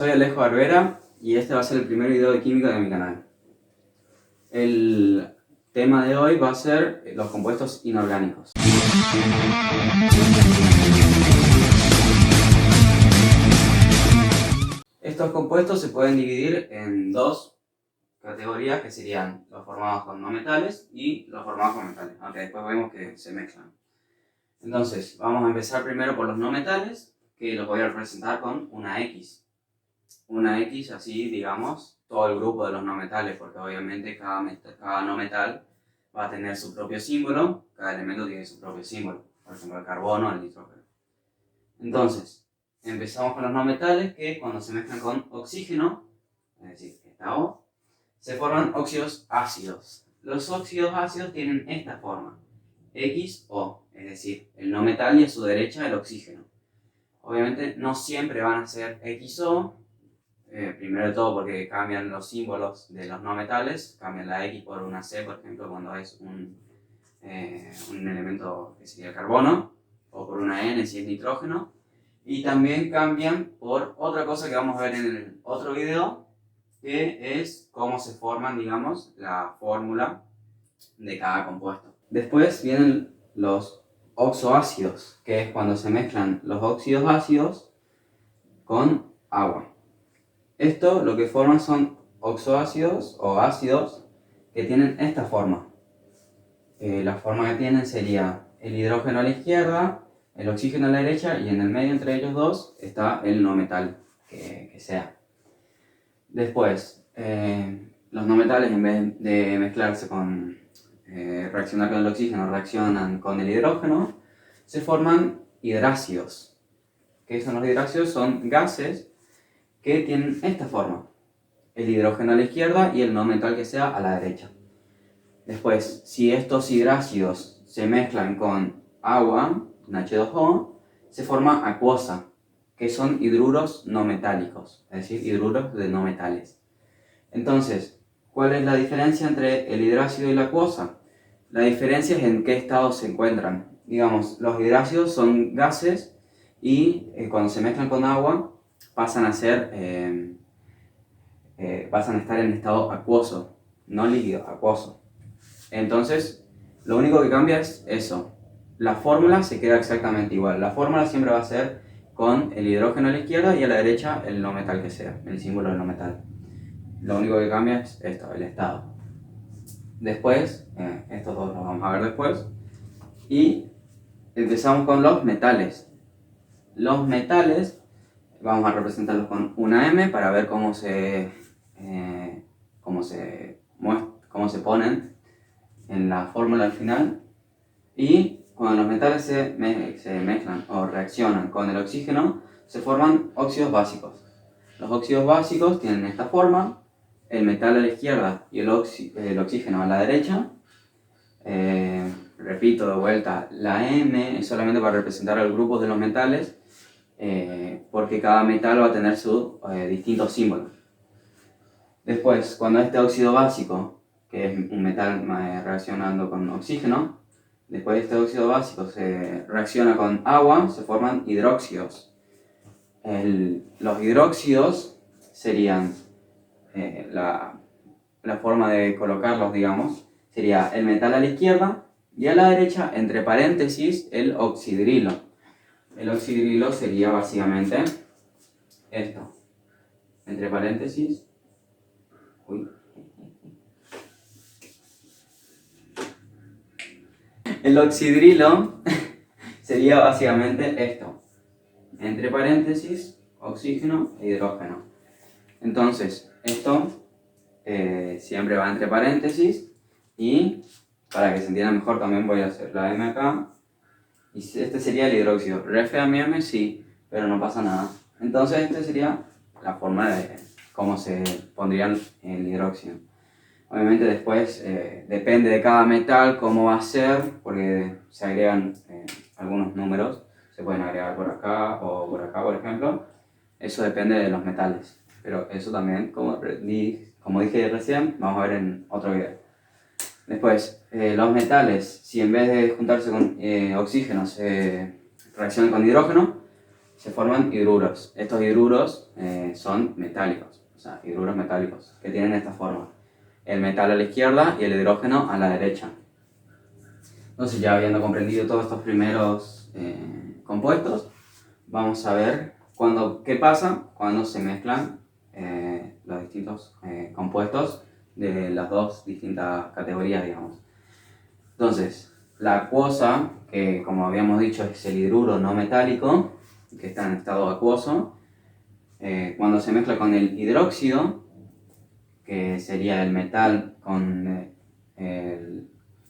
Soy Alejo Barbera y este va a ser el primer video de química de mi canal. El tema de hoy va a ser los compuestos inorgánicos. Estos compuestos se pueden dividir en dos categorías que serían los formados con no metales y los formados con metales, aunque después vemos que se mezclan. Entonces, vamos a empezar primero por los no metales, que los voy a representar con una X. Una X así, digamos, todo el grupo de los no metales, porque obviamente cada no metal va a tener su propio símbolo, cada elemento tiene su propio símbolo, por ejemplo el carbono, el nitrógeno. Entonces, empezamos con los no metales que cuando se mezclan con oxígeno, es decir, esta O, se forman óxidos ácidos. Los óxidos ácidos tienen esta forma, XO, es decir, el no metal y a su derecha el oxígeno. Obviamente no siempre van a ser XO, primero de todo porque cambian los símbolos de los no metales, cambian la X por una C, por ejemplo, cuando es un elemento que sería el carbono, o por una N si es nitrógeno, y también cambian por otra cosa que vamos a ver en el otro video, que es cómo se forman, digamos, la fórmula de cada compuesto. Después vienen los oxoácidos, que es cuando se mezclan los óxidos ácidos con agua. Esto lo que forman son oxoácidos o ácidos que tienen esta forma. La forma que tienen sería el hidrógeno a la izquierda, el oxígeno a la derecha y en el medio entre ellos dos está el no metal que sea. Después, los no metales en vez de mezclarse con reaccionar con el oxígeno, reaccionan con el hidrógeno, se forman hidrácidos. ¿Qué son los hidrácidos? Son gases que tienen esta forma, el hidrógeno a la izquierda y el no metal que sea a la derecha. Después, si estos hidrácidos se mezclan con agua, un H2O, se forma acuosa, que son hidruros no metálicos, es decir, hidruros de no metales. Entonces, ¿cuál es la diferencia entre el hidrácido y la acuosa? La diferencia es en qué estado se encuentran. Digamos, los hidrácidos son gases y cuando se mezclan con agua pasan a estar en estado acuoso, no líquido, acuoso. Entonces, lo único que cambia es eso. La fórmula se queda exactamente igual. La fórmula siempre va a ser con el hidrógeno a la izquierda y a la derecha el no metal que sea, el símbolo del no metal. Lo único que cambia es esto, el estado. Después, estos dos los vamos a ver después. Y empezamos con los metales. Los metales vamos a representarlos con una M para ver cómo se ponen en la fórmula al final. Y cuando los metales se mezclan o reaccionan con el oxígeno, se forman óxidos básicos. Los óxidos básicos tienen esta forma, el metal a la izquierda y el oxígeno a la derecha. Repito de vuelta, la M es solamente para representar el grupo de los metales, porque cada metal va a tener su distinto símbolo. Después, cuando este óxido básico, que es un metal reaccionando con oxígeno, después de este óxido básico se reacciona con agua, se forman hidróxidos. Los hidróxidos serían, la forma de colocarlos, digamos, sería el metal a la izquierda y a la derecha, entre paréntesis, el oxidrilo. El oxidrilo sería básicamente esto, entre paréntesis. El oxidrilo sería básicamente esto, entre paréntesis, oxígeno e hidrógeno. Entonces, esto siempre va entre paréntesis y para que se entienda mejor también voy a hacer la M acá. Y este sería el hidróxido. Re fea mi M, sí, pero no pasa nada. Entonces esta sería la forma de cómo se pondrían el hidróxido. Obviamente después depende de cada metal cómo va a ser, porque se agregan algunos números. Se pueden agregar por acá o por acá, por ejemplo. Eso depende de los metales. Pero eso también, como dije recién, vamos a ver en otro video. Después, los metales, si en vez de juntarse con oxígeno se reaccionan con hidrógeno, se forman hidruros. Estos hidruros son metálicos, o sea, hidruros metálicos, que tienen esta forma. El metal a la izquierda y el hidrógeno a la derecha. Entonces, ya habiendo comprendido todos estos primeros compuestos, vamos a ver qué pasa cuando se mezclan los distintos compuestos de las dos distintas categorías, digamos. Entonces, la acuosa, que como habíamos dicho es el hidruro no metálico, que está en estado acuoso, cuando se mezcla con el hidróxido, que sería el metal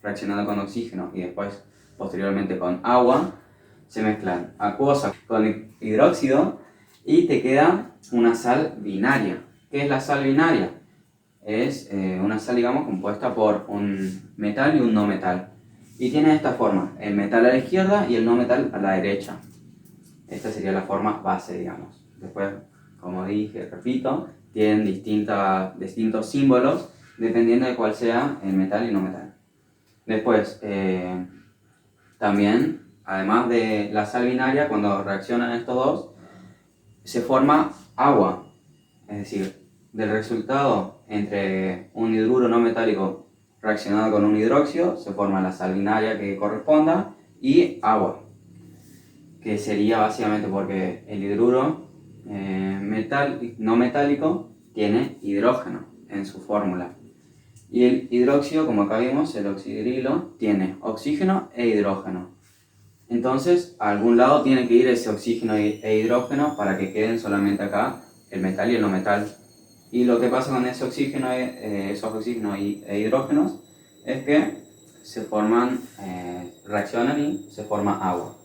reaccionando con oxígeno y después posteriormente con agua, se mezclan acuosa con hidróxido y te queda una sal binaria. ¿Qué es la sal binaria? Es una sal, digamos, compuesta por un metal y un no metal. Y tiene esta forma, el metal a la izquierda y el no metal a la derecha. Esta sería la forma base, digamos. Después, como dije, repito, tienen distintos símbolos dependiendo de cuál sea el metal y no metal. Después, también, además de la sal binaria, cuando reaccionan estos dos, se forma agua. Es decir, del resultado entre un hidruro no metálico reaccionado con un hidróxido, se forma la sal binaria que corresponda y agua, que sería básicamente porque el hidruro no metálico tiene hidrógeno en su fórmula. Y el hidróxido, como acá vimos, el oxidrilo, tiene oxígeno e hidrógeno. Entonces, a algún lado tiene que ir ese oxígeno e hidrógeno para que queden solamente acá el metal y el no metal. Y lo que pasa con ese oxígeno, esos oxígenos e hidrógenos es que se forman, reaccionan y se forma agua.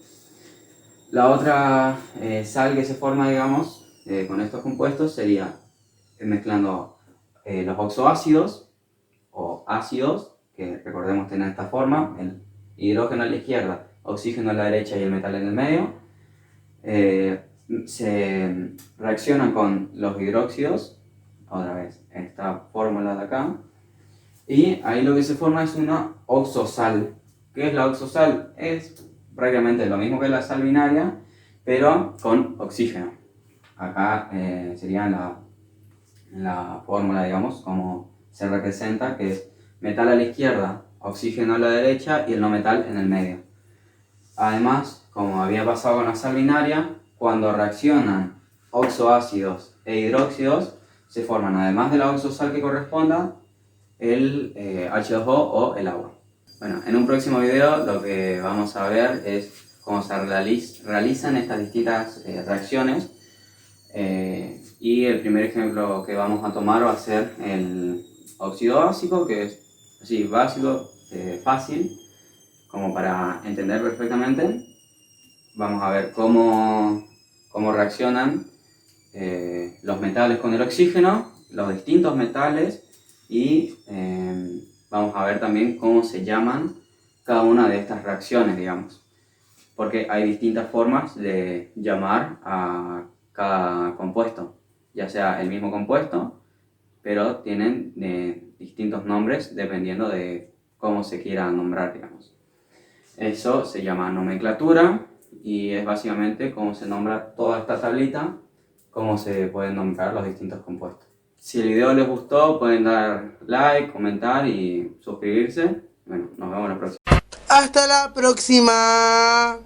La otra sal que se forma, digamos, con estos compuestos sería mezclando los oxoácidos o ácidos, que recordemos tener esta forma, el hidrógeno a la izquierda, oxígeno a la derecha y el metal en el medio. Se reaccionan con los hidróxidos, otra vez esta fórmula de acá, y ahí lo que se forma es una oxosal. ¿Qué es la oxosal? Es prácticamente lo mismo que la sal binaria, pero con oxígeno. Acá sería la fórmula, digamos, como se representa, que es metal a la izquierda, oxígeno a la derecha y el no metal en el medio. Además, como había pasado con la sal binaria, cuando reaccionan oxoácidos e hidróxidos, se forman, además de la oxosal que corresponda, el H2O o el agua. Bueno, en un próximo video lo que vamos a ver es cómo se realizan estas distintas reacciones. Y el primer ejemplo que vamos a tomar va a ser el óxido básico, que es así, básico, fácil, como para entender perfectamente. Vamos a ver cómo reaccionan los metales con el oxígeno, los distintos metales, y vamos a ver también cómo se llaman cada una de estas reacciones, digamos. Porque hay distintas formas de llamar a cada compuesto, ya sea el mismo compuesto, pero tienen distintos nombres dependiendo de cómo se quiera nombrar, digamos. Eso se llama nomenclatura y es básicamente cómo se nombra toda esta tablita, cómo se pueden nombrar los distintos compuestos. Si el video les gustó, pueden dar like, comentar y suscribirse. Bueno, nos vemos la próxima. Hasta la próxima.